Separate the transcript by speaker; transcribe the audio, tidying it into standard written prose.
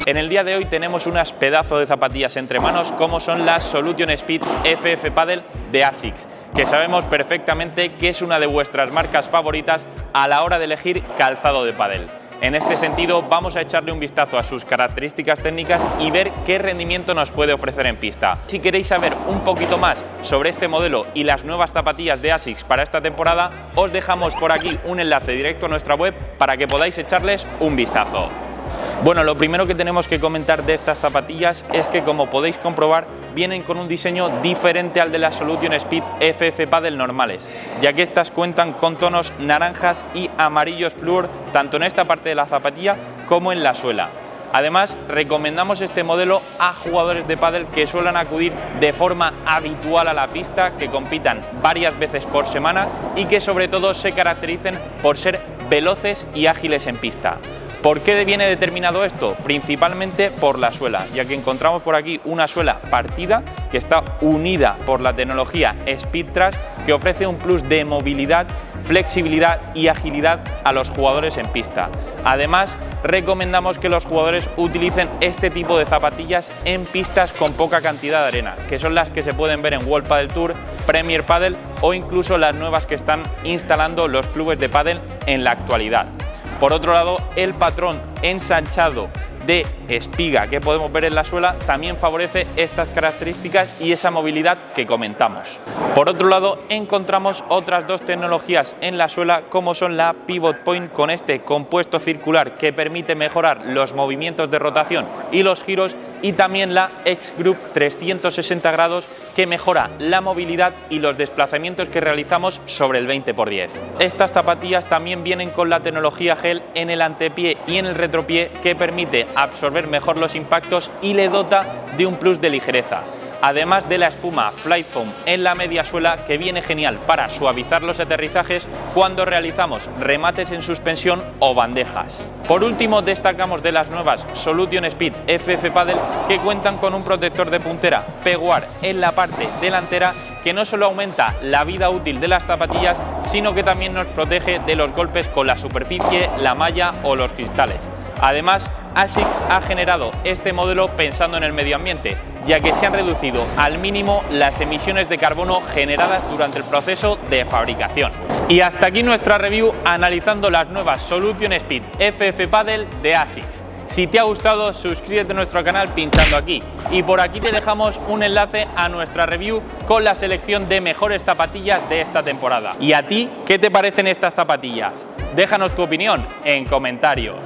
Speaker 1: En el día de hoy tenemos unas pedazos de zapatillas entre manos como son las Solution Speed FF Padel de ASICS, que sabemos perfectamente que es una de vuestras marcas favoritas a la hora de elegir calzado de pádel. En este sentido, vamos a echarle un vistazo a sus características técnicas y ver qué rendimiento nos puede ofrecer en pista. Si queréis saber un poquito más sobre este modelo y las nuevas zapatillas de ASICS para esta temporada, os dejamos por aquí un enlace directo a nuestra web para que podáis echarles un vistazo. Bueno, lo primero que tenemos que comentar de estas zapatillas es que, como podéis comprobar, vienen con un diseño diferente al de las Solution Speed FF Padel normales, ya que estas cuentan con tonos naranjas y amarillos flúor tanto en esta parte de la zapatilla como en la suela. Además, recomendamos este modelo a jugadores de pádel que suelen acudir de forma habitual a la pista, que compitan varias veces por semana y que sobre todo se caractericen por ser veloces y ágiles en pista. ¿Por qué viene determinado esto? Principalmente por la suela, ya que encontramos por aquí una suela partida que está unida por la tecnología SpeedTrash, que ofrece un plus de movilidad, flexibilidad y agilidad a los jugadores en pista. Además, recomendamos que los jugadores utilicen este tipo de zapatillas en pistas con poca cantidad de arena, que son las que se pueden ver en World Padel Tour, Premier Padel o incluso las nuevas que están instalando los clubes de pádel en la actualidad. Por otro lado, el patrón ensanchado de espiga que podemos ver en la suela también favorece estas características y esa movilidad que comentamos. Por otro lado, encontramos otras dos tecnologías en la suela, como son la Pivot Point con este compuesto circular que permite mejorar los movimientos de rotación y los giros, y también la X-Group 360 grados que mejora la movilidad y los desplazamientos que realizamos sobre el 20×10. Estas zapatillas también vienen con la tecnología gel en el antepié y en el retropié que permite absorber mejor los impactos y le dota de un plus de ligereza. Además de la espuma Flight Foam en la media suela, que viene genial para suavizar los aterrizajes cuando realizamos remates en suspensión o bandejas. Por último, destacamos de las nuevas Solution Speed FF Padel que cuentan con un protector de puntera Peguard en la parte delantera, que no solo aumenta la vida útil de las zapatillas, sino que también nos protege de los golpes con la superficie, la malla o los cristales. Además, ASICS ha generado este modelo pensando en el medio ambiente, ya que se han reducido al mínimo las emisiones de carbono generadas durante el proceso de fabricación. Y hasta aquí nuestra review analizando las nuevas Solution Speed FF Padel de ASICS. Si te ha gustado, suscríbete a nuestro canal pinchando aquí, y por aquí te dejamos un enlace a nuestra review con la selección de mejores zapatillas de esta temporada. ¿Y a ti qué te parecen estas zapatillas? Déjanos tu opinión en comentarios.